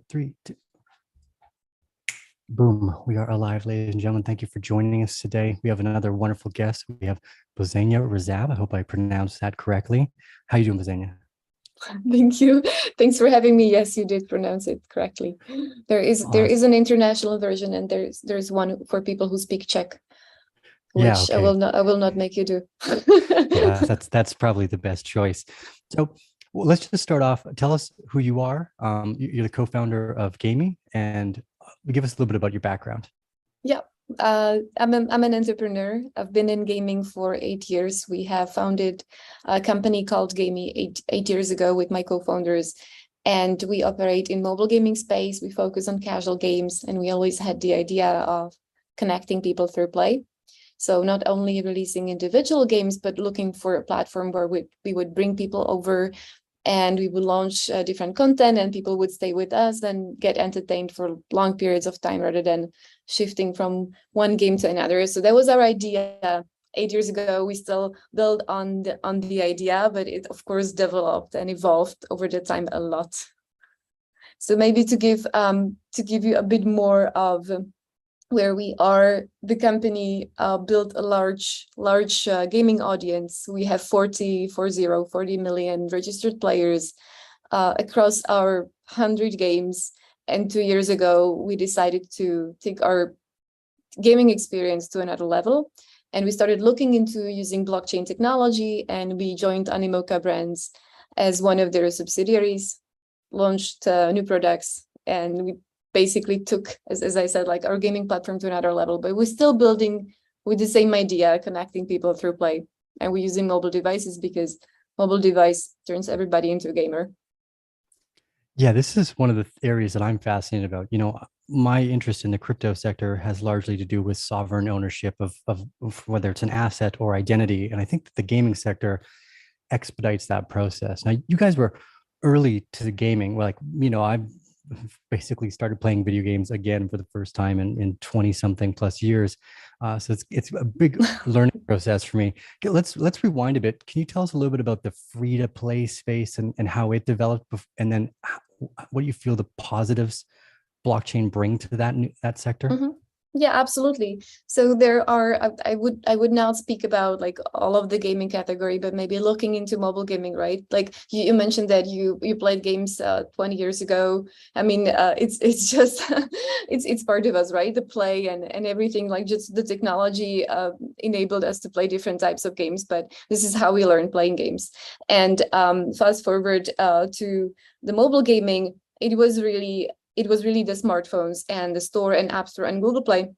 Three, two. Boom. We are alive, ladies and gentlemen. Thank you for joining us today. We have another wonderful guest. We have Bozena Rezab. I hope I pronounced that correctly. How you doing, Bozena? Thank you. Thanks for having me. Yes, you did pronounce it correctly. There is an international version, and there's one for people who speak Czech, Yeah, which okay. I will not make you do. Yeah, that's probably the best choice. So let's just start off. Tell us who you are. You're the co-founder of Gamee, and give us a little bit about your background. Yeah, I'm an entrepreneur. I've been in gaming for 8 years. We have founded a company called Gamee eight years ago with my co-founders, and we operate in mobile gaming space. We focus on casual games, and we always had the idea of connecting people through play. So not only releasing individual games, but looking for a platform where we would bring people over and we would launch different content, and people would stay with us and get entertained for long periods of time rather than shifting from one game to another. So that was our idea 8 years ago. We still build on the idea, but it of course developed and evolved over the time a lot. So maybe to give you a bit more of where we are, the company built a large gaming audience. We have 40 million registered players across our 100 games. And 2 years ago, we decided to take our gaming experience to another level. And we started looking into using blockchain technology, and we joined Animoca Brands as one of their subsidiaries, launched new products, and we basically took, as I said, like our gaming platform to another level, but we're still building with the same idea, connecting people through play. And we're using mobile devices because mobile device turns everybody into a gamer. Yeah, this is one of the areas that I'm fascinated about. My interest in the crypto sector has largely to do with sovereign ownership of whether it's an asset or identity. And I think that the gaming sector expedites that process. Now, you guys were early to the gaming. I've basically started playing video games again for the first time in 20 something plus years. So it's a big learning process for me. Okay, let's rewind a bit. Can you tell us a little bit about the free to play space and how it developed, and then what do you feel the positives blockchain bring to that sector? Mm-hmm. Yeah, absolutely. So there are, I would now speak about like all of the gaming category, but maybe looking into mobile gaming, right? Like you mentioned that you played games 20 years ago. I mean, it's just it's part of us, right? The play and everything, like just the technology enabled us to play different types of games, but this is how we learn playing games. And fast forward to the mobile gaming, it was really the smartphones and the store and App Store and Google Play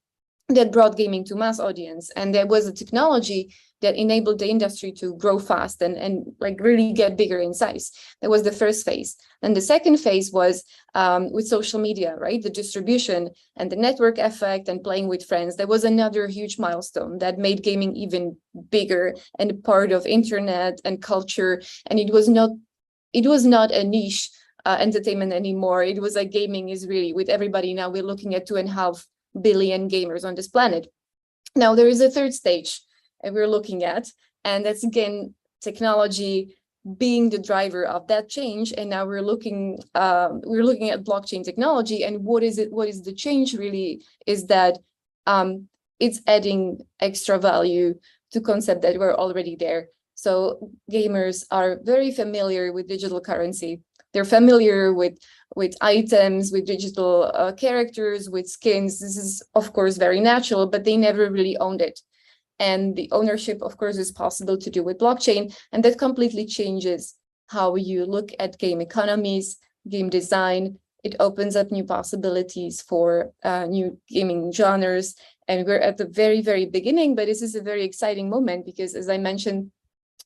that brought gaming to mass audience. And there was a technology that enabled the industry to grow fast and like really get bigger in size. That was the first phase. And the second phase was with social media, right? The distribution and the network effect and playing with friends. That was another huge milestone that made gaming even bigger and part of internet and culture. And it was not a niche entertainment anymore. It was like gaming is really with everybody. Now we're looking at 2.5 billion gamers on this planet. Now there is a third stage we're looking at, and that's again technology being the driver of that change. And now we're looking at blockchain technology. And what is it? What is the change really? Is that it's adding extra value to concepts that were already there. So gamers are very familiar with digital currency. They're familiar with items, with digital characters, with skins. This is, of course, very natural, but they never really owned it. And the ownership, of course, is possible to do with blockchain. And that completely changes how you look at game economies, game design. It opens up new possibilities for new gaming genres. And we're at the very, very beginning, but this is a very exciting moment because, as I mentioned,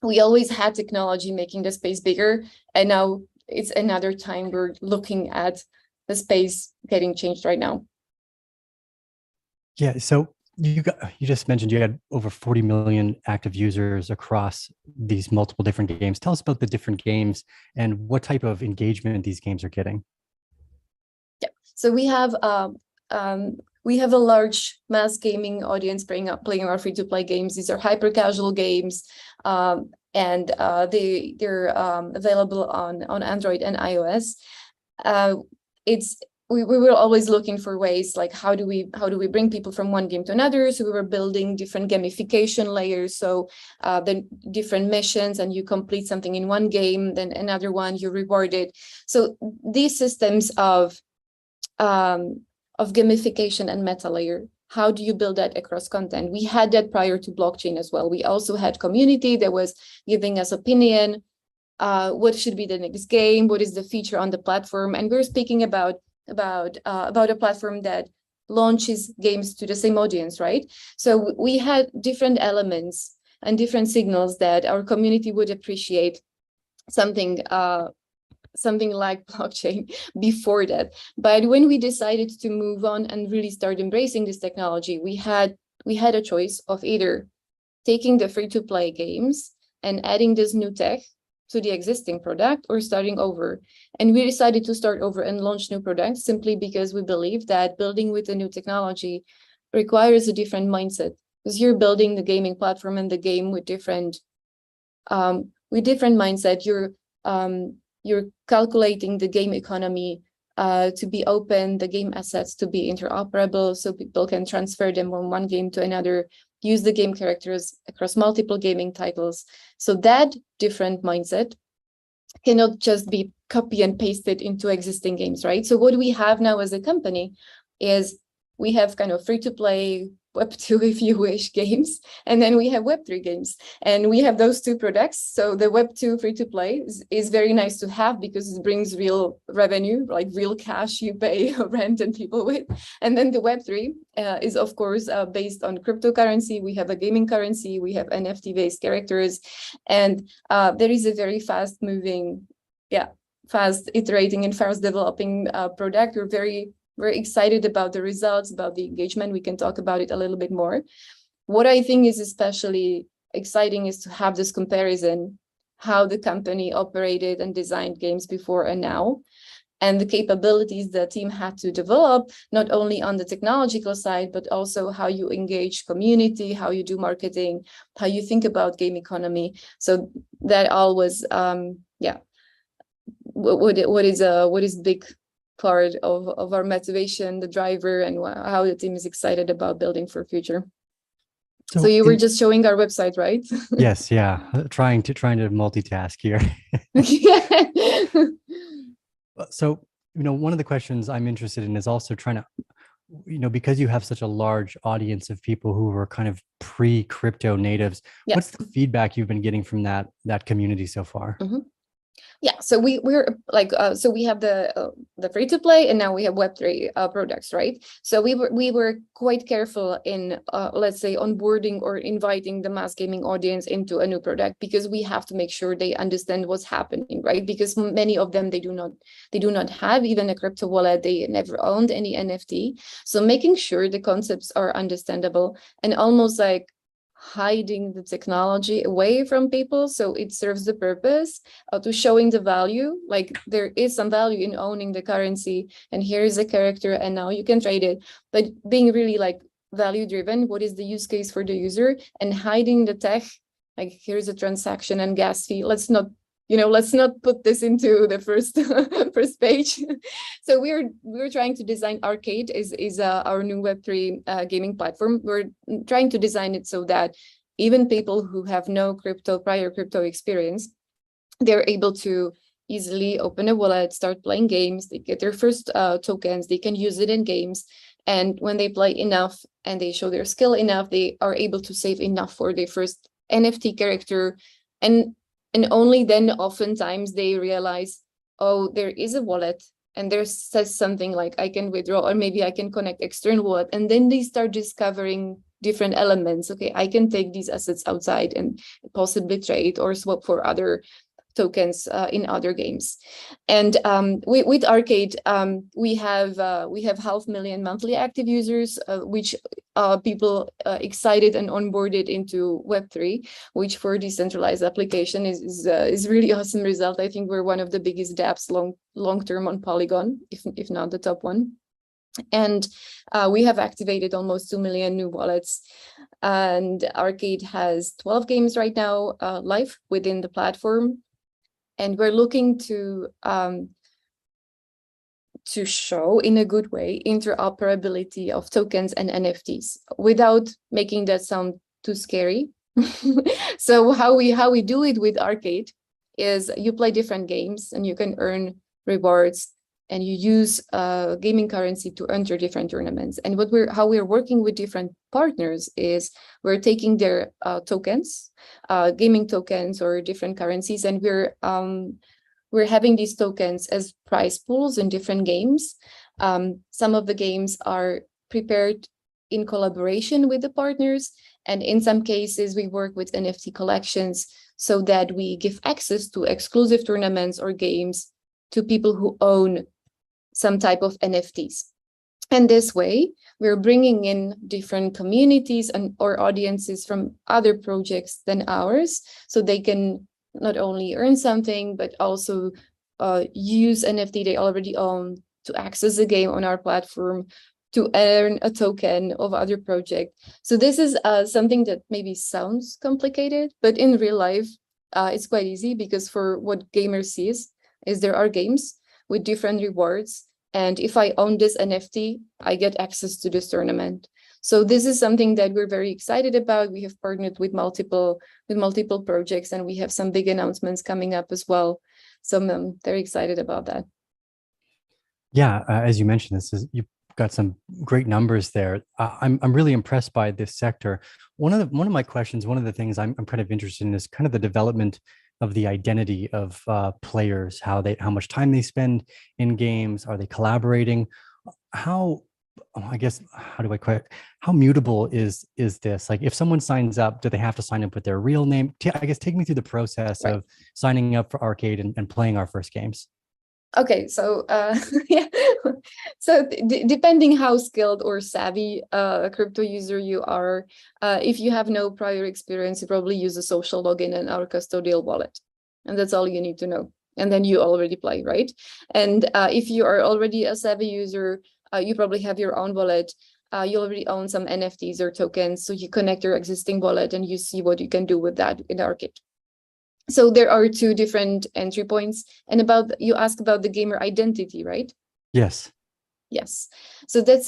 we always had technology making the space bigger. And now it's another time we're looking at the space getting changed right now. Yeah. So you just mentioned you had over 40 million active users across these multiple different games. Tell us about the different games and what type of engagement these games are getting. Yeah. So we have a large mass gaming audience playing our free-to-play games. These are hyper casual games. And they're available on Android and iOS. It's we were always looking for ways like how do we bring people from one game to another. So we were building different gamification layers. So the different missions, and you complete something in one game, then another one you're rewarded. So these systems of gamification and meta layer, how do you build that across content? We had that prior to blockchain as well. We also had community that was giving us opinion. What should be the next game? What is the feature on the platform? And we're speaking about a platform that launches games to the same audience, right? So we had different elements and different signals that our community would appreciate something like blockchain before that. But when we decided to move on and really start embracing this technology, we had a choice of either taking the free-to-play games and adding this new tech to the existing product, or starting over. And we decided to start over and launch new products simply because we believe that building with a new technology requires a different mindset, because you're building the gaming platform and the game with different mindset. You're calculating the game economy to be open, the game assets to be interoperable, so people can transfer them from one game to another, use the game characters across multiple gaming titles. So that different mindset cannot just be copy and pasted into existing games, right? So what we have now as a company is we have kind of free-to-play, Web2, if you wish, games, and then we have Web3 games, and we have those two products. So the Web2 free-to-play is very nice to have because it brings real revenue, like real cash you pay rent and people with. And then the Web3 is, of course, based on cryptocurrency. We have a gaming currency, we have NFT-based characters, and there is a very fast-moving, fast iterating and fast developing product. We're very excited about the results, about the engagement. We can talk about it a little bit more. What I think is especially exciting is to have this comparison, how the company operated and designed games before and now, and the capabilities the team had to develop, not only on the technological side, but also how you engage community, how you do marketing, how you think about game economy. So that all was, what is big part of our motivation, the driver, and how the team is excited about building for future. So you were just showing our website, right? Yes, yeah. Trying to multitask here. So, one of the questions I'm interested in is also trying to, because you have such a large audience of people who were kind of pre-crypto natives, what's the feedback you've been getting from that community so far? Mm-hmm. Yeah, so we're like so we have the free to play, and now we have Web3 products, right? So we were quite careful in let's say onboarding or inviting the mass gaming audience into a new product, because we have to make sure they understand what's happening, right? Because many of them, they do not have even a crypto wallet, they never owned any NFT. So making sure the concepts are understandable and almost like hiding the technology away from people, so it serves the purpose to showing the value, like there is some value in owning the currency, and here is a character and now you can trade it, but being really like value driven, what is the use case for the user, and hiding the tech, like here's a transaction and gas fee, let's not put this into the first page. So we're trying to design Arc8 is our new Web3 gaming platform. We're trying to design it so that even people who have no prior crypto experience, they're able to easily open a wallet, start playing games, they get their first tokens, they can use it in games. And when they play enough and they show their skill enough, they are able to save enough for their first NFT character. And only then oftentimes they realize, oh, there is a wallet and there says something like I can withdraw, or maybe I can connect external wallet. And then they start discovering different elements. Okay, I can take these assets outside and possibly trade or swap for other tokens in other games. And with Arc8, we have 500,000 monthly active users, which people excited and onboarded into Web3, which for decentralized application is really awesome result. I think we're one of the biggest dApps long term on Polygon, if not the top one. And we have activated almost 2 million new wallets. And Arc8 has 12 games right now live within the platform. And we're looking to to show in a good way interoperability of tokens and NFTs without making that sound too scary. So how we do it with Arc8 is you play different games and you can earn rewards, and you use gaming currency to enter different tournaments. And how we're working with different partners is we're taking their tokens, gaming tokens or different currencies, and we're having these tokens as prize pools in different games. Some of the games are prepared in collaboration with the partners, and in some cases we work with NFT collections so that we give access to exclusive tournaments or games to people who own some type of NFTs. And this way, we're bringing in different communities or audiences from other projects than ours, so they can not only earn something, but also use NFT they already own to access the game on our platform, to earn a token of other project. So this is something that maybe sounds complicated, but in real life, it's quite easy, because for what gamers sees is there are games with different rewards. And if I own this NFT, I get access to this tournament. So this is something that we're very excited about. We have partnered with multiple projects, and we have some big announcements coming up as well. So I'm very excited about that. Yeah, as you mentioned, you've got some great numbers there. I'm really impressed by this sector. One of my questions, one of the things I'm kind of interested in is kind of the development of the identity of players, how much time they spend in games, are they collaborating? How mutable is this? Like, if someone signs up, do they have to sign up with their real name? I guess take me through the process Right. of signing up for Arc8 and playing our first games. Okay, so yeah, so depending how skilled or savvy a crypto user you are, if you have no prior experience, you probably use a social login and our custodial wallet, and that's all you need to know. And then you already play, right? And if you are already a savvy user, you probably have your own wallet. You already own some NFTs or tokens, so you connect your existing wallet and you see what you can do with that in Arc8. So there are two different entry points. And you asked about the gamer identity, right? Yes. Yes. So that's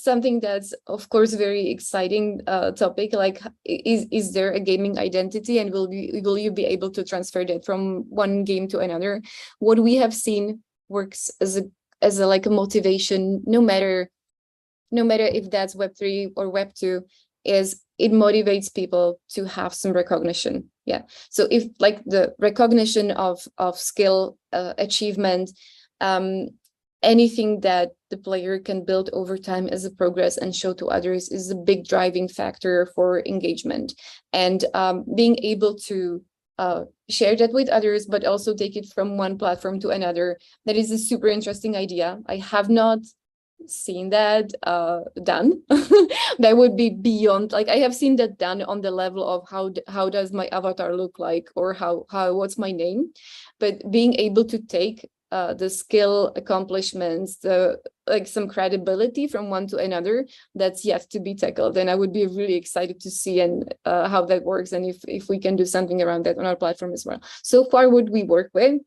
something that's of course very exciting topic. Like, is there a gaming identity, and will you be able to transfer that from one game to another? What we have seen works as a like a motivation, no matter if that's Web3 or Web2, is it motivates people to have some recognition. Yeah. So if like the recognition of skill, achievement, anything that the player can build over time as a progress and show to others is a big driving factor for engagement. And being able to share that with others, but also take it from one platform to another, that is a super interesting idea. I have not seen that done. That would be beyond, like, I have seen that done on the level of how does my avatar look like, or how what's my name, but being able to take the skill, accomplishments, some credibility from one to another, that's yet to be tackled. And I would be really excited to see and how that works, and if we can do something around that on our platform as well. So far, what we work with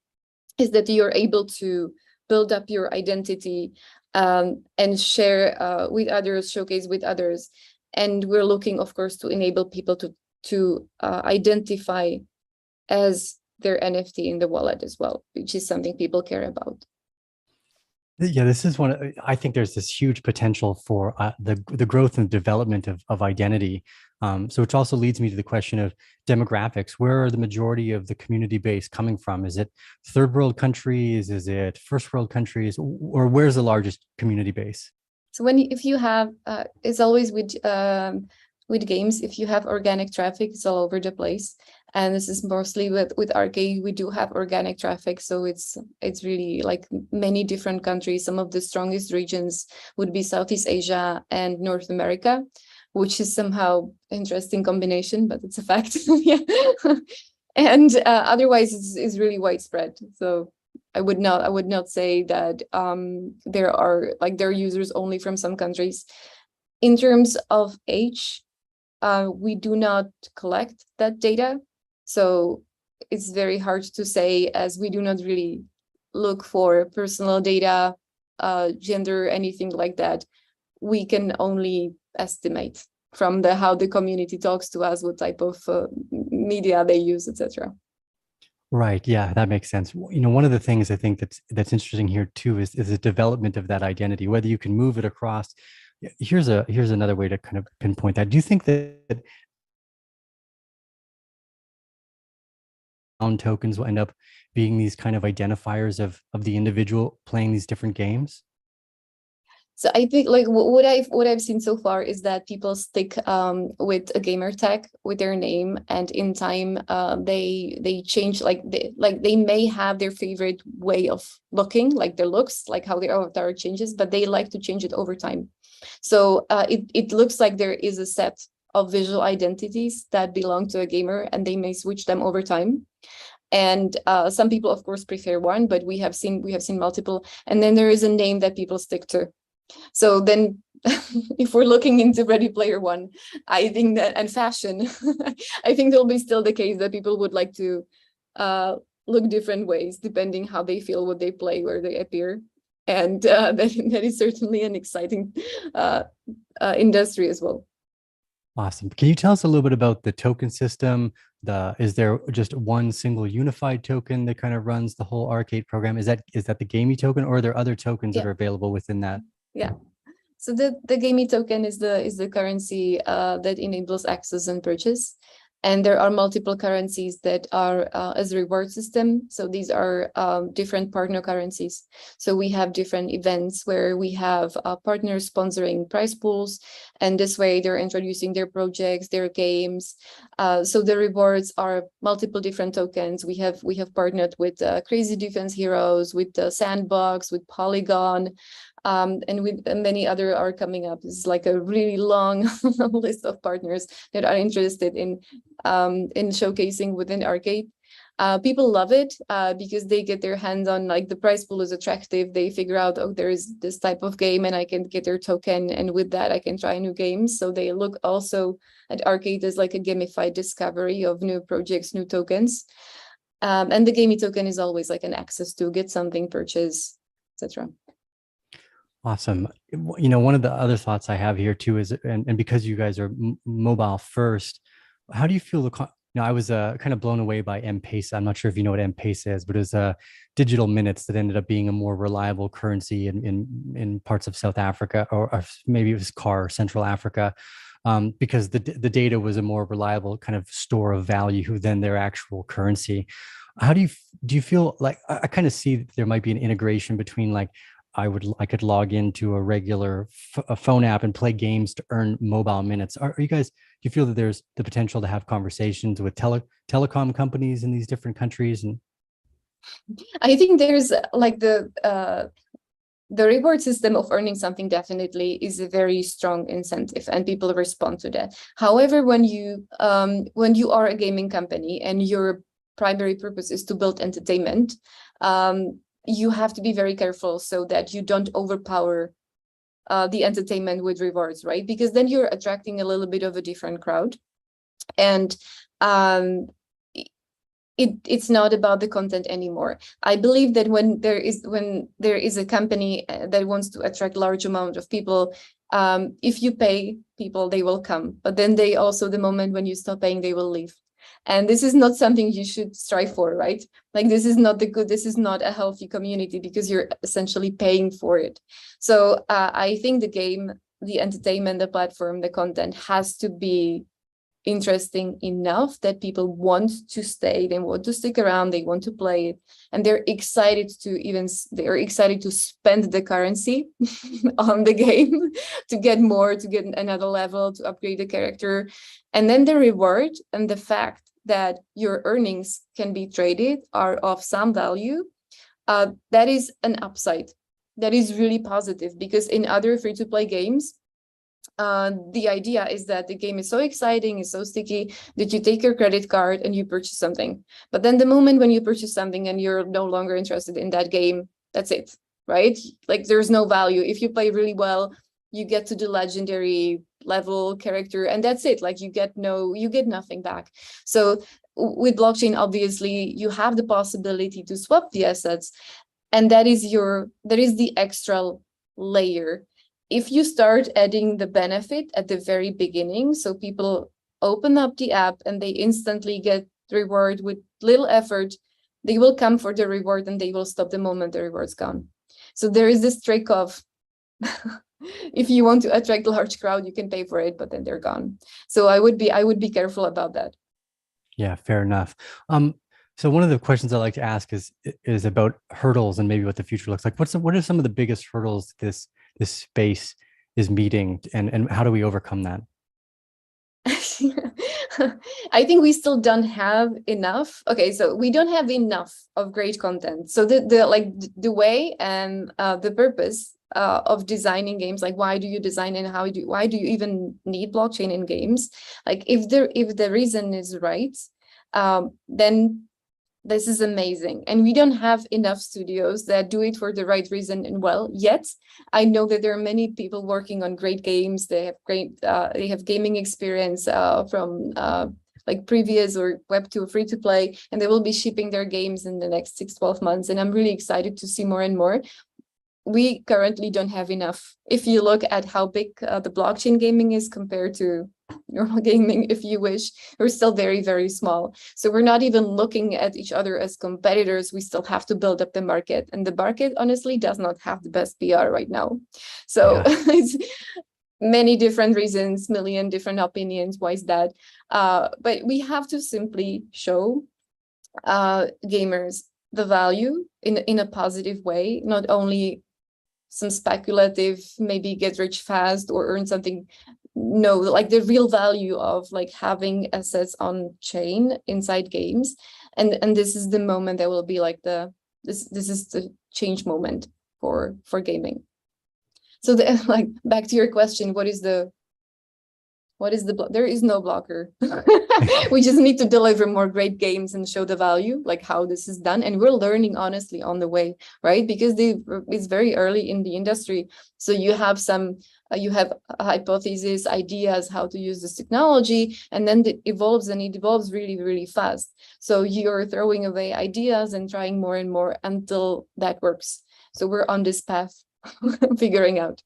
is that you're able to build up your identity and share with others, showcase with others. And we're looking, of course, to enable people to identify as their NFT in the wallet as well, which is something people care about. Yeah, this is I think there's this huge potential for the growth and development of identity. So which also leads me to the question of demographics. Where are the majority of the community base coming from? Is it third world countries? Is it first world countries? Or where's the largest community base? So if you have, it's always with games, if you have organic traffic, it's all over the place. And this is mostly with Arc8, we do have organic traffic. So it's really like many different countries. Some of the strongest regions would be Southeast Asia and North America, which is somehow interesting combination, but it's a fact. Yeah. And otherwise it's really widespread. So I would not say that there are users only from some countries. In terms of age, we do not collect that data. So it's very hard to say, as we do not really look for personal data, gender, anything like that, we can only estimate from how the community talks to us, what type of media they use, etc. Right. Yeah, that makes sense. One of the things I think that's interesting here too is the development of that identity, whether you can move it across. Here's another way to kind of pinpoint that. Do you think that tokens will end up being these kind of identifiers of the individual playing these different games? So I think like what I've seen so far is that people stick with a gamer tag with their name, and in time they change, they may have their favorite way of looking, like their looks, like how their avatar changes, but they like to change it over time. So it looks like there is a set of visual identities that belong to a gamer, and they may switch them over time. And some people, of course, prefer one, but we have seen multiple. And then there is a name that people stick to. So then if we're looking into Ready Player One, I think that, and fashion, I think there'll be still the case that people would like to look different ways depending how they feel, what they play, where they appear. And that is certainly an exciting industry as well. Awesome. Can you tell us a little bit about the token system? Is there just one single unified token that kind of runs the whole Arc8 program? Is that the Gamee token, or are there other tokens that are available within that? Yeah. So the Gamee token is the currency that enables access and purchase. And there are multiple currencies that are as a reward system. So these are different partner currencies. So we have different events where we have partners sponsoring prize pools, and this way they're introducing their projects, their games. So the rewards are multiple different tokens. We have partnered with Crazy Defense Heroes, with the Sandbox, with Polygon, and with many other are coming up. It's like a really long list of partners that are interested in showcasing within Arc8. People love it because they get their hands on, like, the prize pool is attractive. They figure out, oh, there is this type of game and I can get their token, and with that I can try new games. So they look also at Arc8 as like a gamified discovery of new projects, new tokens. And the Gamee token is always like an access to get something, purchase, etc. Awesome. One of the other thoughts I have here too is, and because you guys are mobile first, how do you feel I was kind of blown away by M-Pesa. I'm not sure if you know what M-Pesa is, but it was digital minutes that ended up being a more reliable currency in parts of South Africa, or maybe it was CAR, Central Africa, because the data was a more reliable kind of store of value than their actual currency. How do you feel like, I kind of see that there might be an integration between, like, I could log into a regular a phone app and play games to earn mobile minutes. Are you guys, do you feel that there's the potential to have conversations with telecom companies in these different countries? And I think there's like the reward system of earning something definitely is a very strong incentive, and people respond to that. However, when you are a gaming company and your primary purpose is to build entertainment, you have to be very careful so that you don't overpower the entertainment with rewards, right? Because then you're attracting a little bit of a different crowd. And it's not about the content anymore. I believe that when there is a company that wants to attract large amount of people, if you pay people, they will come. But then they also, the moment when you stop paying, they will leave. And this is not something you should strive for, right? Like, this is not this is not a healthy community, because you're essentially paying for it. So I think the game, the entertainment, the platform, the content has to be interesting enough that people want to stay, they want to stick around, they want to play it, and they're excited to spend the currency on the game to get more, to get another level, to upgrade the character. And then the reward and the fact that your earnings can be traded are of some value, that is an upside. That is really positive, because in other free-to-play games, the idea is that the game is so exciting, is so sticky, that you take your credit card and you purchase something. But then the moment when you purchase something and you're no longer interested in that game, that's it, right? Like, there's no value. If you play really well, you get to the legendary level character, and that's it. Like, you get nothing back. So with blockchain, obviously, you have the possibility to swap the assets. And that is the extra layer. If you start adding the benefit at the very beginning, so people open up the app and they instantly get reward with little effort, they will come for the reward and they will stop the moment the reward's gone. So there is this trick of if you want to attract a large crowd, you can pay for it, but then they're gone. So I would be careful about that. Yeah, fair enough. So one of the questions I like to ask is about hurdles and maybe what the future looks like. What are some of the biggest hurdles this space is meeting, and how do we overcome that? I think we still don't have enough. Okay, so we don't have enough of great content. So the way and the purpose of designing games, like why do you design and why do you even need blockchain in games? Like if the reason is right, then this is amazing. And we don't have enough studios that do it for the right reason and well yet. I know that there are many people working on great games. They have gaming experience from like previous or Web2 free to play, and they will be shipping their games in the next 6-12 months. And I'm really excited to see more and more. We currently don't have enough. If you look at how big the blockchain gaming is compared to normal gaming, if you wish, we're still very, very small. So we're not even looking at each other as competitors. We still have to build up the market. And the market, honestly, does not have the best PR right now. So it's many different reasons, million different opinions. Why is that? But we have to simply show gamers the value in a positive way, not only some speculative, maybe get rich fast or earn something. No, like the real value of like having assets on chain inside games. And this is the moment that will be like this is the change moment for gaming. So like back to your question, there is no blocker. We just need to deliver more great games and show the value, like how this is done. And we're learning honestly on the way, right? Because it's very early in the industry. So you have you have hypotheses, ideas, how to use this technology, and then it evolves really, really fast. So you're throwing away ideas and trying more and more until that works. So we're on this path, figuring out.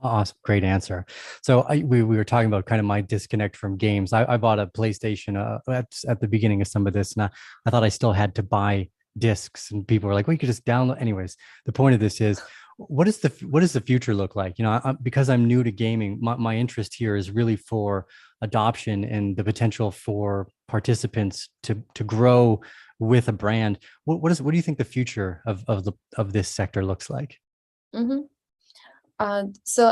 Awesome. Great answer. So we were talking about kind of my disconnect from games. I bought a PlayStation at the beginning of some of this, and I thought I still had to buy discs, and people were like, well, you could just download. Anyways, the point of this is, what does the future look like? You know, because I'm new to gaming, my interest here is really for adoption and the potential for participants to grow with a brand. What do you think the future of this sector looks like? Mm-hmm. So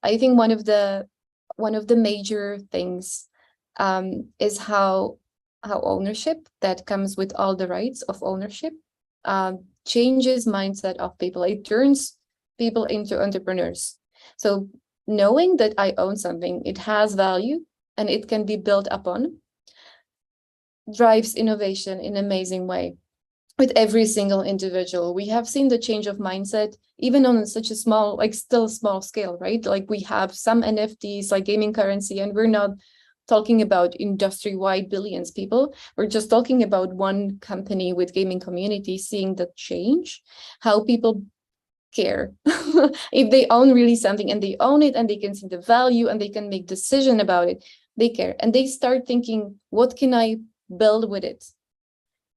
I think one of the major things is how ownership that comes with all the rights of ownership changes mindset of people. It turns people into entrepreneurs. So knowing that I own something, it has value and it can be built upon, drives innovation in an amazing way. With every single individual, we have seen the change of mindset, even on such a small, like still small scale, right? Like we have some NFTs, like gaming currency, and we're not talking about industry-wide billions people. We're just talking about one company with gaming community seeing the change, how people care. If they own really something and they own it and they can see the value and they can make decision about it, they care. And they start thinking, what can I build with it?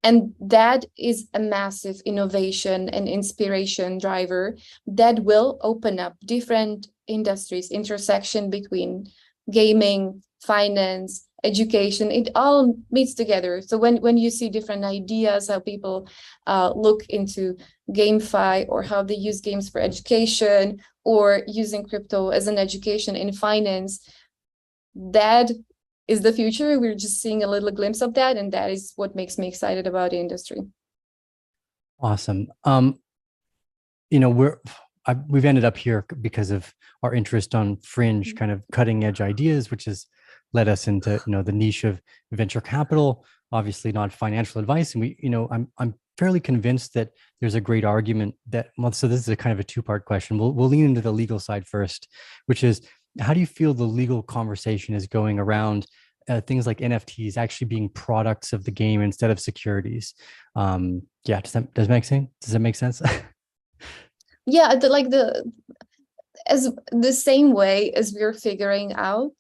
And that is a massive innovation and inspiration driver that will open up different industries, intersection between gaming, finance, education. It all meets together. So when you see different ideas, how people look into GameFi or how they use games for education or using crypto as an education in finance, that is the future. We're just seeing a little glimpse of that, and that is what makes me excited about the industry. Awesome. You know, we've ended up here because of our interest on fringe, kind of cutting edge ideas, which has led us into, you know, the niche of venture capital, obviously not financial advice. And I'm fairly convinced that there's a great argument that, well, so this is a kind of a two-part question. We'll lean into the legal side first, which is, how do you feel the legal conversation is going around things like NFTs actually being products of the game instead of securities. Yeah, does that make sense? Does that make sense? Yeah, as the same way as we're figuring out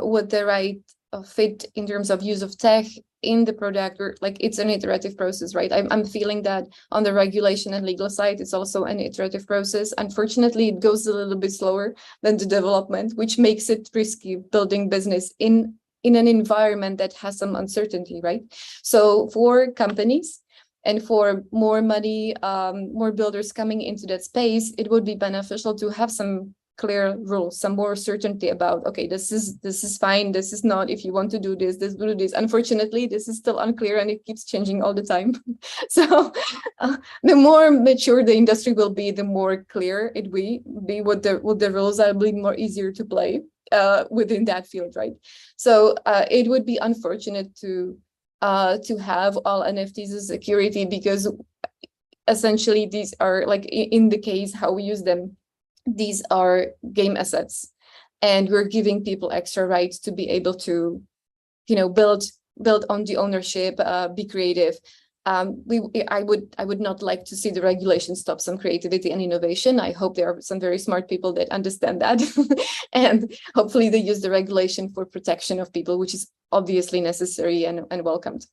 what the right fit in terms of use of tech in the product, or like it's an iterative process, right? I'm feeling that on the regulation and legal side, it's also an iterative process. Unfortunately, it goes a little bit slower than the development, which makes it risky building business in an environment that has some uncertainty, right? So for companies and for more money, more builders coming into that space, it would be beneficial to have some clear rules, some more certainty about, okay, this is fine, this is not. If you want to do this, do this. Unfortunately, this is still unclear and it keeps changing all the time. So the more mature the industry will be, the more clear it will be what the rules are, will be more easier to play within that field, right? So it would be unfortunate to have all NFTs as security, because essentially these are, like in the case how we use them, these are game assets, and we're giving people extra rights to be able to, build on the ownership, be creative. I would not like to see the regulation stop some creativity and innovation. I hope there are some very smart people that understand that, and hopefully they use the regulation for protection of people, which is obviously necessary and welcomed.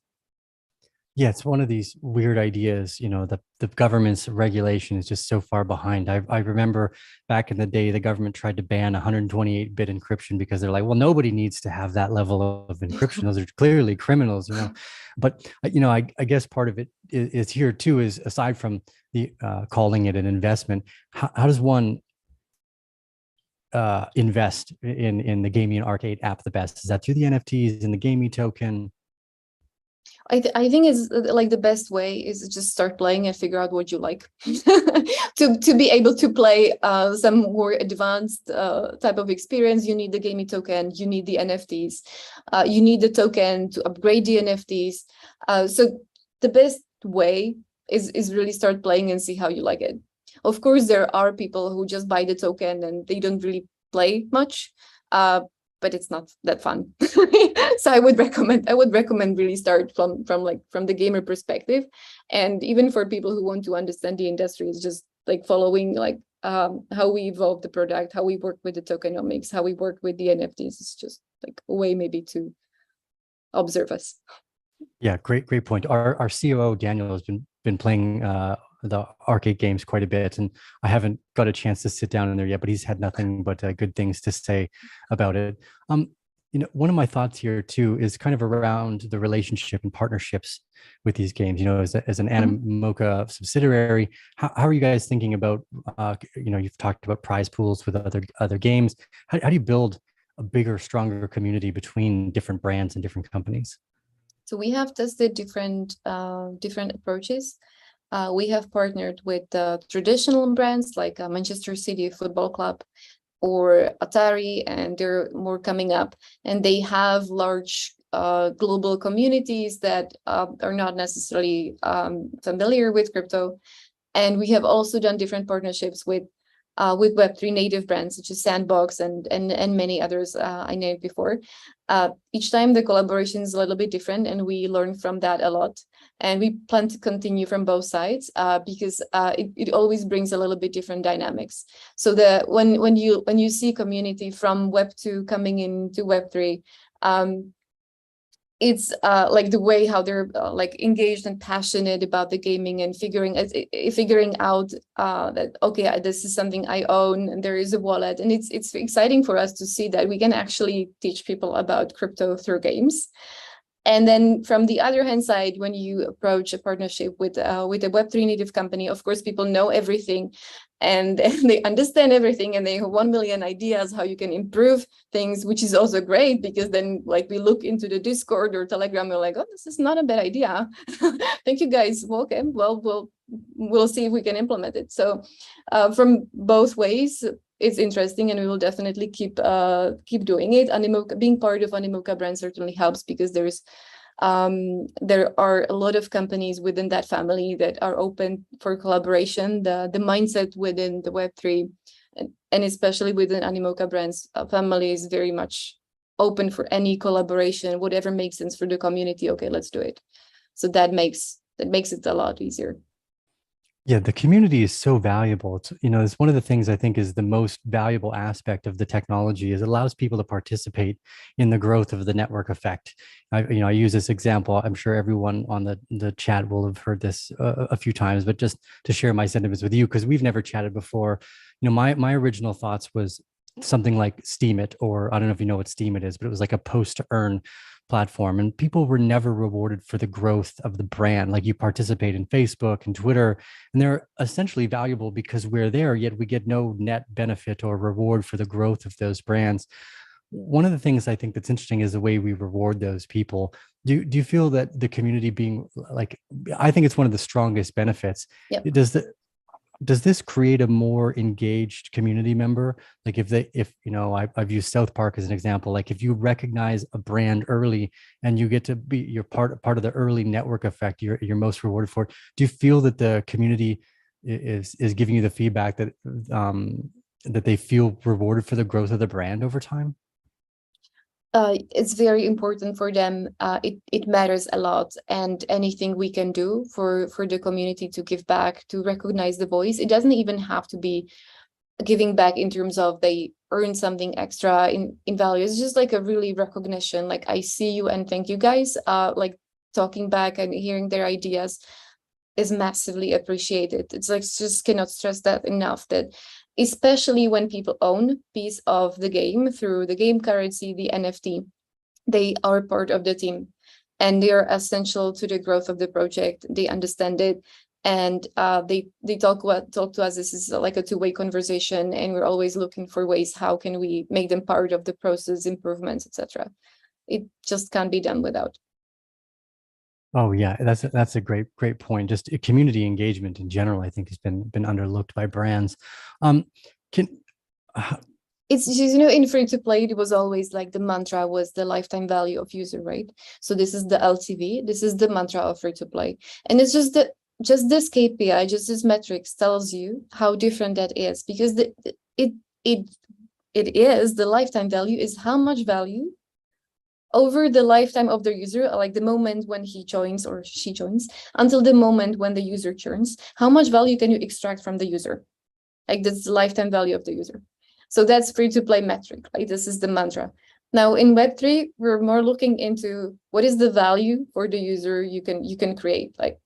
Yeah, it's one of these weird ideas, the government's regulation is just so far behind. I remember back in the day, the government tried to ban 128-bit encryption because they're like, well, nobody needs to have that level of encryption. Those are clearly criminals, But, I guess part of it is here too, is aside from the calling it an investment, how does one invest in the Gaming and Arc8 app the best? Is that through the NFTs and the Gaming token? I think it's like the best way is just start playing and figure out what you like. To be able to play some more advanced type of experience, you need the Gaming token, you need the NFTs, you need the token to upgrade the NFTs. So the best way is really start playing and see how you like it. Of course, there are people who just buy the token and they don't really play much. But it's not that fun. So I would recommend really start from the gamer perspective. And even for people who want to understand the industry, it's just like following how we evolve the product, how we work with the tokenomics, how we work with the NFTs. It's just like a way maybe to observe us. Yeah, great point. Our COO Daniel has been playing the arcade games quite a bit, and I haven't got a chance to sit down in there yet, but he's had nothing but good things to say about it. One of my thoughts here too is kind of around the relationship and partnerships with these games. As an Animoca subsidiary, how are you guys thinking about? You've talked about prize pools with other games. How do you build a bigger, stronger community between different brands and different companies? So we have tested different approaches. We have partnered with traditional brands like Manchester City Football Club or Atari, and they're more coming up. And they have large global communities that are not necessarily familiar with crypto. And we have also done different partnerships with Web3 native brands such as Sandbox and many others I named before. Each time the collaboration is a little bit different, and we learn from that a lot. And we plan to continue from both sides because it always brings a little bit different dynamics. So when you see community from Web2 coming into Web3, it's like the way how they're like engaged and passionate about the gaming and figuring out that, okay, this is something I own and there is a wallet. And it's exciting for us to see that we can actually teach people about crypto through games. And then from the other hand side, when you approach a partnership with a Web3 native company, of course, people know everything and they understand everything, and they have 1 million ideas how you can improve things, which is also great, because then like we look into the Discord or Telegram, we're like, oh, this is not a bad idea. Thank you guys. Well, okay, well, we'll see if we can implement it. So from both ways, it's interesting, and we will definitely keep doing it. Animoca, being part of Animoca brand certainly helps, because there are a lot of companies within that family that are open for collaboration. The mindset within the Web3 and especially within Animoca brands family is very much open for any collaboration, whatever makes sense for the community. Okay, let's do it. So that makes it a lot easier. Yeah, the community is so valuable. It's one of the things I think is the most valuable aspect of the technology is it allows people to participate in the growth of the network effect. I use this example. I'm sure everyone on the chat will have heard this a few times, but just to share my sentiments with you, because we've never chatted before. My original thoughts was something like Steam It, or I don't know if you know what Steam It is, but it was like a post to earn platform, and people were never rewarded for the growth of the brand. Like, you participate in Facebook and Twitter, and they're essentially valuable because we're there, yet we get no net benefit or reward for the growth of those brands. One of the things I think that's interesting is the way we reward those people. Do you feel that the community being like, I think it's one of the strongest benefits. Yep. Does this create a more engaged community member? Like, I've used South Park as an example. Like, if you recognize a brand early and you get to be, you're part of the early network effect, you're most rewarded for it. Do you feel that the community is giving you the feedback that they feel rewarded for the growth of the brand over time? It's very important for them. It matters a lot, and anything we can do for the community to give back, to recognize the voice. It doesn't even have to be giving back in terms of they earn something extra in value. It's just like a really recognition, like, I see you and thank you guys. Like, talking back and hearing their ideas is massively appreciated. It's like, just cannot stress that enough, that especially when people own piece of the game through the game currency, the NFT, they are part of the team and they are essential to the growth of the project. They understand it, and they talk to us. This is like a two-way conversation, and we're always looking for ways how can we make them part of the process, improvements, etc. It just can't be done without. Oh yeah, that's a great point. Just community engagement in general, I think, has been underlooked by brands. Can uh, It's just, in free to play, it was always like the mantra was the lifetime value of user, right? So this is the LTV, this is the mantra of free to play, and it's just this KPI, just this metrics tells you how different that is, because it is the lifetime value is how much value over the lifetime of the user, like the moment when he joins or she joins until the moment when the user churns, how much value can you extract from the user? Like, that's the lifetime value of the user. So that's free to play metric, right? This is the mantra. Now in Web3, we're more looking into what is the value for the user you can create, like,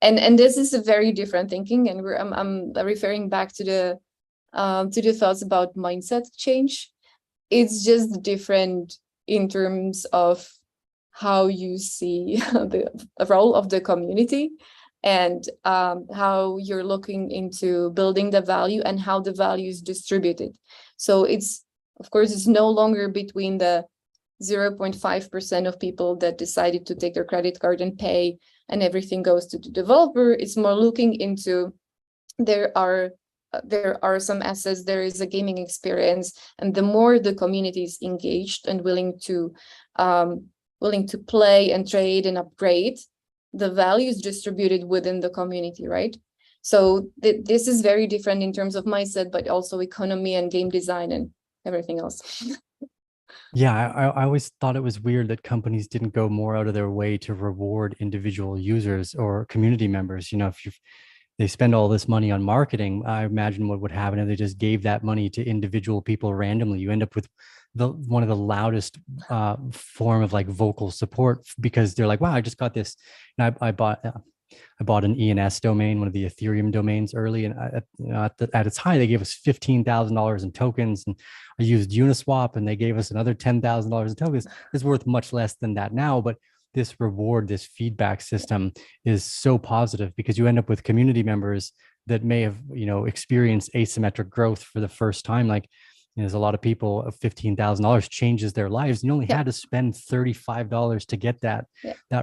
and this is a very different thinking. And I'm referring back to the thoughts about mindset change. It's just different in terms of how you see the role of the community, and how you're looking into building the value and how the value is distributed. So it's, of course, it's no longer between the 0.5% of people that decided to take their credit card and pay and everything goes to the developer. It's more looking into there are some assets, there is a gaming experience, and the more the community is engaged and willing to play and trade and upgrade, the value is distributed within the community, right? So this is very different in terms of mindset, but also economy and game design and everything else. Yeah, I always thought it was weird that companies didn't go more out of their way to reward individual users or community members. If they spend all this money on marketing, I imagine what would happen if they just gave that money to individual people randomly. You end up with one of the loudest form of like vocal support, because they're like, wow, I just got this. And I bought an ENS domain, one of the Ethereum domains early, and at its high, they gave us $15,000 in tokens, and I used Uniswap, and they gave us another $10,000 in tokens. It's worth much less than that now, but this reward, this feedback system is so positive, because you end up with community members that may have experienced asymmetric growth for the first time. Like, there's a lot of people, $15,000 changes their lives. You only had to spend $35 to get that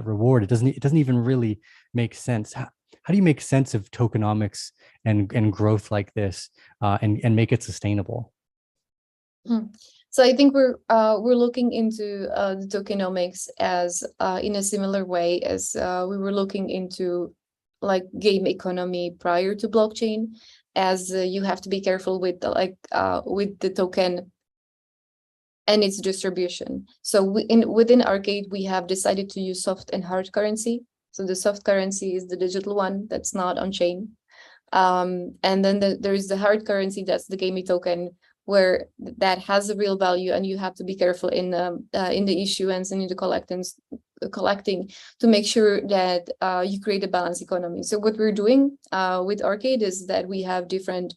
reward. It doesn't even really make sense. How do you make sense of tokenomics and growth like this, and make it sustainable? So I think we're looking into the tokenomics as in a similar way as we were looking into like game economy prior to blockchain, as you have to be careful with the token and its distribution. So within Arc8, we have decided to use soft and hard currency. So the soft currency is the digital one that's not on chain. And then there is the hard currency, that's the Gamee token, where that has a real value, and you have to be careful in the issuance and in the collecting to make sure that you create a balanced economy. So what we're doing with Arc8 is that we have different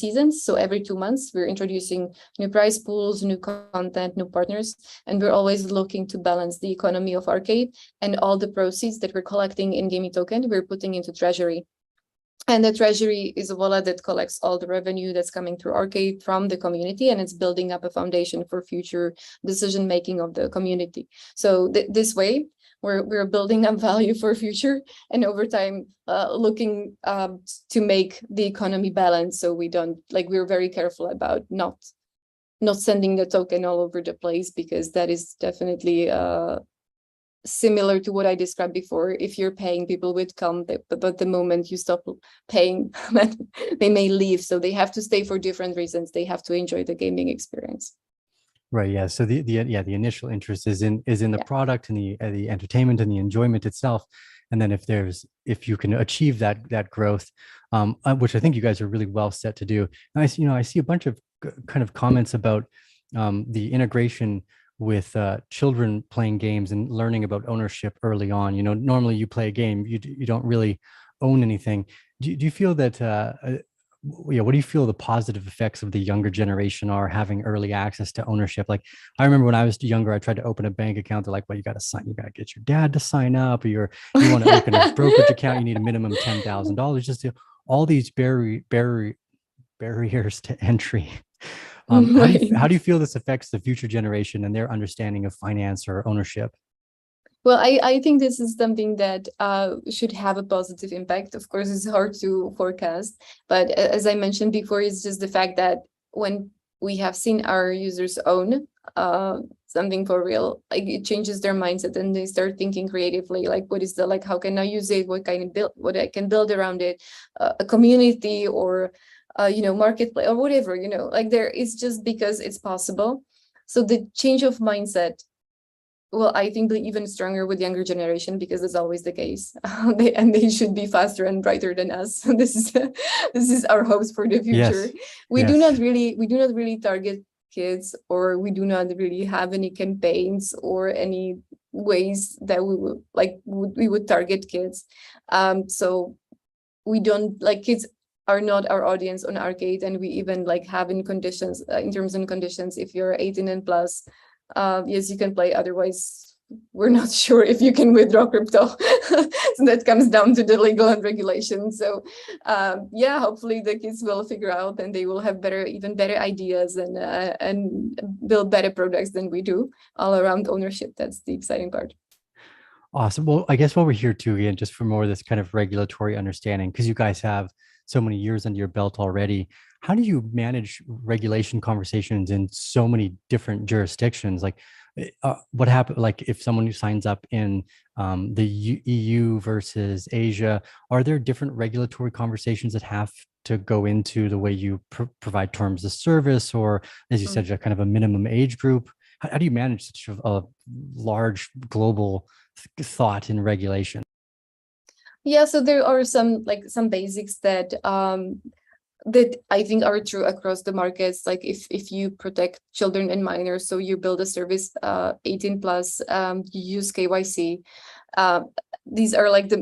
seasons. So every 2 months, we're introducing new prize pools, new content, new partners, and we're always looking to balance the economy of Arc8, and all the proceeds that we're collecting in Gamee token, we're putting into treasury. And the treasury is a wallet that collects all the revenue that's coming through Arc8 from the community, and it's building up a foundation for future decision making of the community. So this way, we're building up value for future, and over time looking to make the economy balance. So we don't, like, we're very careful about not sending the token all over the place, because that is definitely similar to what I described before. If you're paying people with calm, but the moment you stop paying, they may leave. So they have to stay for different reasons. They have to enjoy the gaming experience. Right. Yeah. So the initial interest is in the product and the entertainment and the enjoyment itself. And then if you can achieve that growth, which I think you guys are really well set to do. And I see a bunch of kind of comments about the integration with children playing games and learning about ownership early on. Normally you play a game, you don't really own anything. Do you feel that what do you feel the positive effects of the younger generation are having early access to ownership? Like, I remember when I was younger, I tried to open a bank account. They're like, well, you got to get your dad to sign up, or you want to open a brokerage account, you need a minimum $10,000. Just all these barriers to entry. How do you feel this affects the future generation and their understanding of finance or ownership? Well, I think this is something that should have a positive impact. Of course, it's hard to forecast, but as I mentioned before, it's just the fact that when we have seen our users own something for real, like, it changes their mindset, and they start thinking creatively, like, how can I use it? What I can build around it, a community, or marketplace, or whatever, like, there is, just because it's possible. So the change of mindset, well, I think even stronger with younger generation, because that's always the case. They should be faster and brighter than us. this is our hopes for the future. Yes. We do not really target kids, or we do not really have any campaigns or any ways that we would target kids. So we don't, like, kids are not our audience on Arc8, and we even have in conditions, in terms and conditions, if you're 18 and plus, yes, you can play. Otherwise, we're not sure if you can withdraw crypto. So that comes down to the legal and regulation. So hopefully the kids will figure out, and they will have even better ideas, and build better products than we do all around ownership. That's the exciting part. Awesome. Well, I guess while we're here too, again, just for more of this kind of regulatory understanding, because you guys have so many years under your belt already, how do you manage regulation conversations in so many different jurisdictions? Like, what happens, like, if someone who signs up in the EU versus Asia, are there different regulatory conversations that have to go into the way you provide terms of service, or, as you said, kind of a minimum age group? How do you manage such a large global thought in regulation? Yeah, so there are some basics that I think are true across the markets. Like, if you protect children and minors, so you build a service 18 plus, you use KYC. These are like the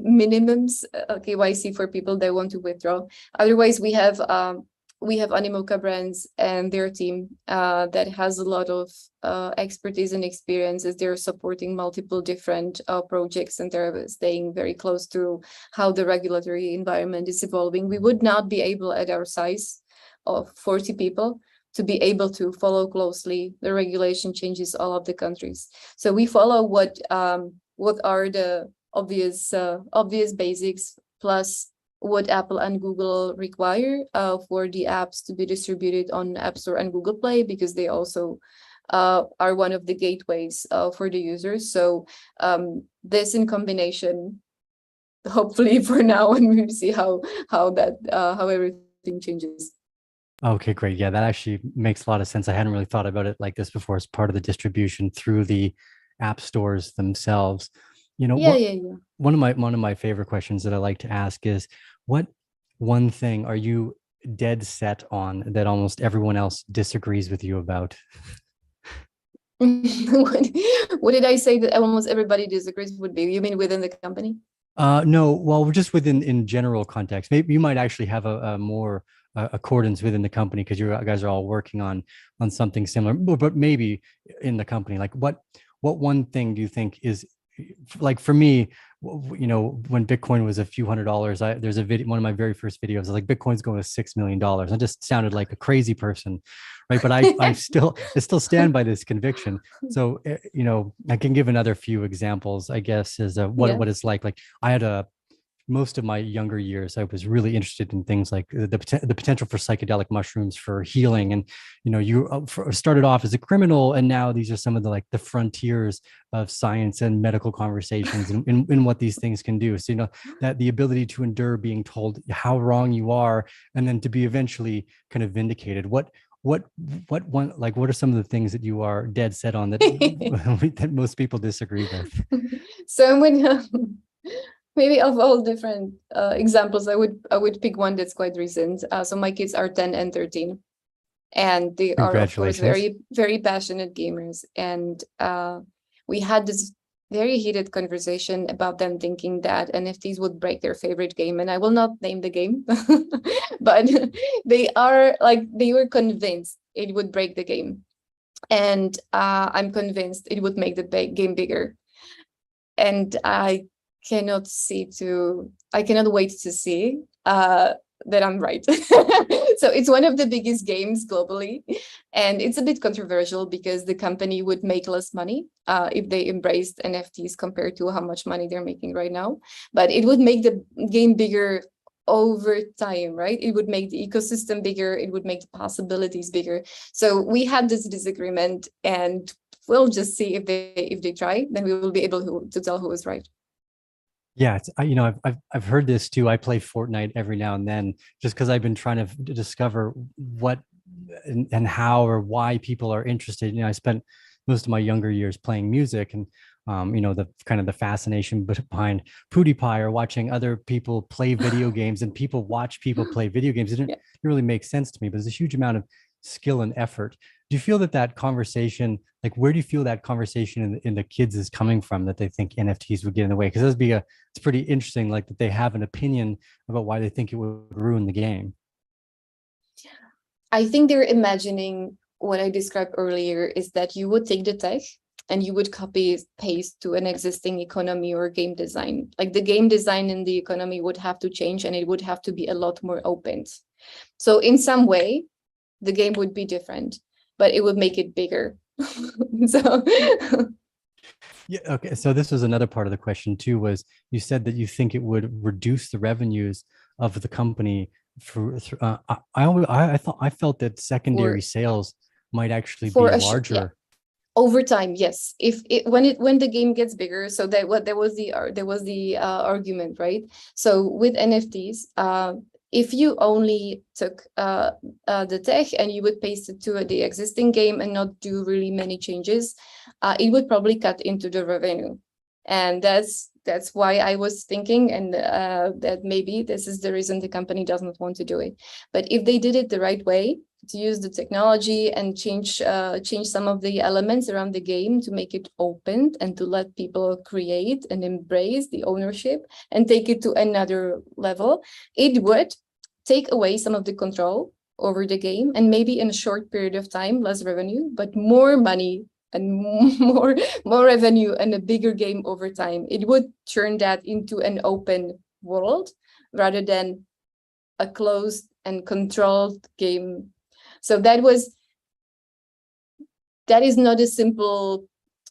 minimums, KYC for people that want to withdraw. Otherwise, we have Animoca Brands and their team that has a lot of expertise and experiences. They're supporting multiple different projects, and they're staying very close to how the regulatory environment is evolving. We would not be able, at our size of 40 people, to be able to follow closely the regulation changes all of the countries. So we follow what are the obvious basics, plus what Apple and Google require for the apps to be distributed on App Store and Google Play, because they also are one of the gateways for the users. So this in combination, hopefully for now, and we'll see how everything changes. Okay, great. Yeah, that actually makes a lot of sense. I hadn't really thought about it like this before as part of the distribution through the app stores themselves. You know, Yeah, what yeah, yeah. one of my favorite questions that I like to ask is what one thing are you dead set on that almost everyone else disagrees with you about? what, what did I say that almost everybody disagrees would be? You mean within the company? No, well, we're just within in general context. Maybe you might actually have a more accordance within the company because you guys are all working on something similar. But maybe in the company, like what one thing do you think is like for me, you know, when Bitcoin was a few $100s, there's a video, one of my very first videos, like Bitcoin's going to $6 million. I just sounded like a crazy person, right? But I still stand by this conviction. So you know, I can give another few examples, I guess, is Yeah. what it's like. Like I had a most of my younger years, I was really interested in things like the potential for psychedelic mushrooms for healing. And you know, you started off as a criminal, and now these are some of the like the frontiers of science and medical conversations, and in what these things can do. So you know that the ability to endure being told how wrong you are, and then to be eventually kind of vindicated. What what one like what are some of the things that you are dead set on that that most people disagree with? So when maybe of all different examples, I would pick one that's quite recent. So my kids are 10 and 13, and they are of course Congratulations. very passionate gamers. And we had this very heated conversation about them thinking that NFTs would break their favorite game, and I will not name the game, but they were convinced it would break the game, and I'm convinced it would make the game bigger. And I cannot wait to see that I'm right. So it's one of the biggest games globally, and it's a bit controversial because the company would make less money if they embraced NFTs compared to how much money they're making right now. But it would make the game bigger over time, right? It would make the ecosystem bigger, it would make the possibilities bigger. So we had this disagreement, and we'll just see if they try, then we will be able to tell who was right. Yeah, you know, I've heard this too. I play Fortnite every now and then just because I've been trying to discover what and how or why people are interested. You know, I spent most of my younger years playing music, and you know, the kind of the fascination behind PewDiePie or watching other people play video games, and people watch people play video games. It didn't Yeah. really make sense to me, but there's a huge amount of skill and effort. Do you feel that that conversation, like where do you feel that conversation in the kids is coming from, that they think NFTs would get in the way? Because that'd be a it's pretty interesting, like that they have an opinion about why they think it would ruin the game. I think they're imagining what I described earlier is that you would take the tech and you would copy paste to an existing economy or game design. Like the game design in the economy would have to change, and it would have to be a lot more open. So in some way, the game would be different, but it would make it bigger. So Yeah. Okay. So this was another part of the question too. Was you said that you think it would reduce the revenues of the company for? I thought I felt that secondary for sales might actually for be a yeah, larger. over time, yes. If it when the game gets bigger, so that what there was the argument, right? So with NFTs, if you only took the tech and you would paste it to the existing game and not do really many changes, it would probably cut into the revenue. And that's why I was thinking, and that maybe this is the reason the company doesn't want to do it. But if they did it the right way, to use the technology and change some of the elements around the game to make it open and to let people create and embrace the ownership and take it to another level, it would take away some of the control over the game, and maybe in a short period of time less revenue but more money and more revenue and a bigger game over time. It would turn that into an open world rather than a closed and controlled game. So that is not a simple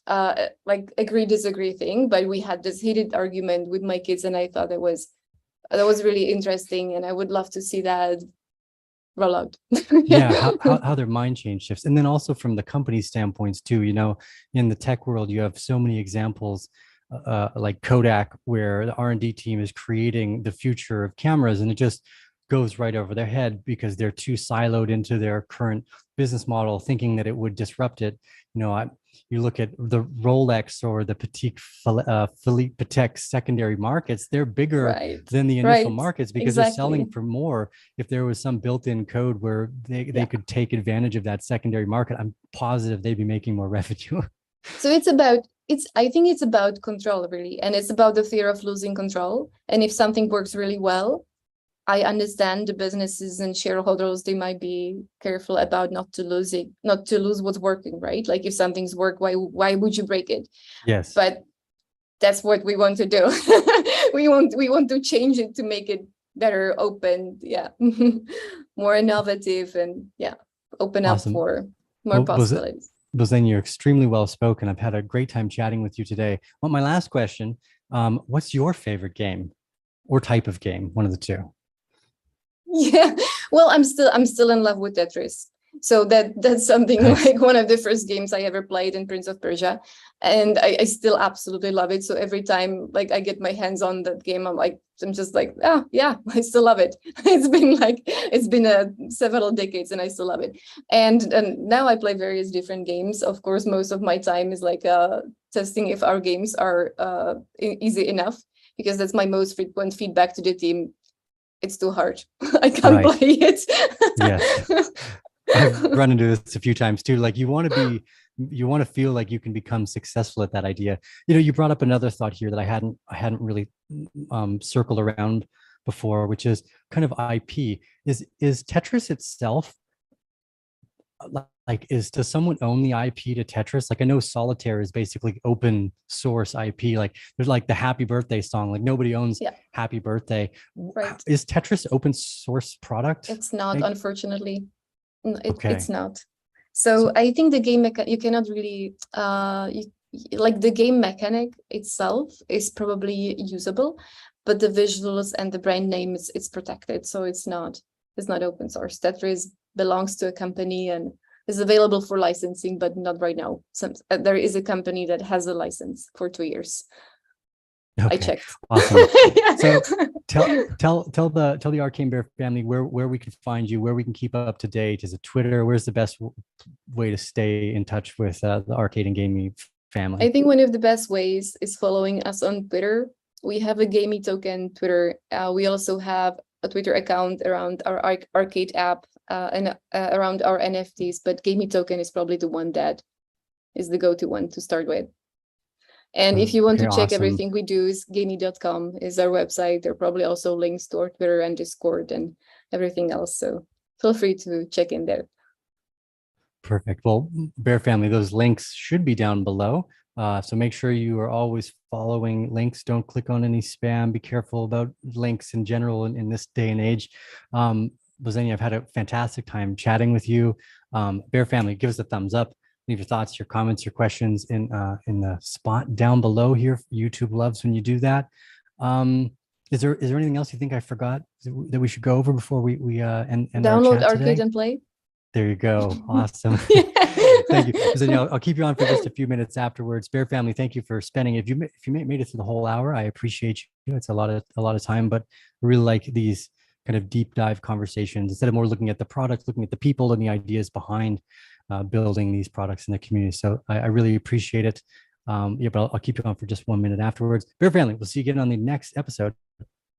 like agree disagree thing, but we had this heated argument with my kids, and I thought that was really interesting, and I would love to see that roll out. Yeah, Yeah. how their mind change shifts, and then also from the company standpoints too. You know, in the tech world, you have so many examples. Like Kodak, where the R&D team is creating the future of cameras, and it just goes right over their head because they're too siloed into their current business model, thinking that it would disrupt it. You look at the Rolex or the Philippe Patek secondary markets, they're bigger Right. than the initial Right. markets because they're selling Exactly. for more. If there was some built-in code where they Yeah. could take advantage of that secondary market, I'm positive they'd be making more revenue. So I think it's about control, really, and it's about the fear of losing control. And if something works really well, I understand the businesses and shareholders, they might be careful about not to lose what's working, right? Like if something's work, why would you break it? Yes. But that's what we want to do. we want to change it to make it better, open, yeah, more innovative, and yeah, open up Awesome. for more Well, possibilities. Bozena, you're extremely well spoken. I've had a great time chatting with you today. Well, my last question, what's your favorite game or type of game? One of the two. Yeah, well, I'm still in love with Tetris. So that's something Nice. like one of the first games I ever played in Prince of Persia, and I still absolutely love it. So every time like I get my hands on that game, I'm just like, oh yeah, I still love it. It's been several decades, and I still love it. And now I play various different games. Of course, most of my time is like testing if our games are easy enough, because that's my most frequent feedback to the team. It's too hard. I can't Right. play it. Yes. I've run into this a few times too. Like you want to feel like you can become successful at that idea. You brought up another thought here that I hadn't really circled around before, which is kind of IP. Is Tetris itself like does someone own the IP to Tetris? Like I know Solitaire is basically open source IP. Like there's like the Happy Birthday song. Like nobody owns Yeah, Happy Birthday. right. Is Tetris open source product? It's not, Like, unfortunately. It's okay. not. So So I think the game you cannot really like the game mechanic itself is probably usable, but the visuals and the brand name it's protected. So it's not open source. Tetris belongs to a company and is available for licensing, but not right now. There is a company that has a license for 2 years. I okay, checked. awesome. Yeah. So tell the Arcane Bear family where we can find you, where we can keep up to date. Is it Twitter? Where's the best way to stay in touch with the Arcade and Gaming I family? think one of the best ways is following us on Twitter. We have a Gamey token Twitter. We also have a Twitter account around our arcade app and around our NFTs, but Gamey token is probably the one that is the go-to one to start with. And if you want Okay, to check awesome. everything we do, is gamey.com is our website. There are probably also links to our Twitter and Discord and everything else. So feel free to check in there. Perfect. Well, Bear family, those links should be down below. So make sure you are always following links. Don't click on any spam. Be careful about links in general in this day and age. Bozena, I've had a fantastic time chatting with you. Bear family, give us a thumbs up. Leave your thoughts, your comments, your questions in the spot down below here. YouTube loves when you do that. Is there anything else you think I forgot that we should go over before we end our Download chat Arcade today? and Play. There you go. Awesome. Thank you. So, I'll keep you on for just a few minutes afterwards. Bear family, thank you for spending. If you made it through the whole hour, I appreciate you. It's a lot of time, but I really like these kind of deep dive conversations instead of more looking at the product, looking at the people and the ideas behind building these products in the community. So I really appreciate it. Yeah, but I'll keep you on for just 1 minute afterwards. Bear family, we'll see you again on the next episode.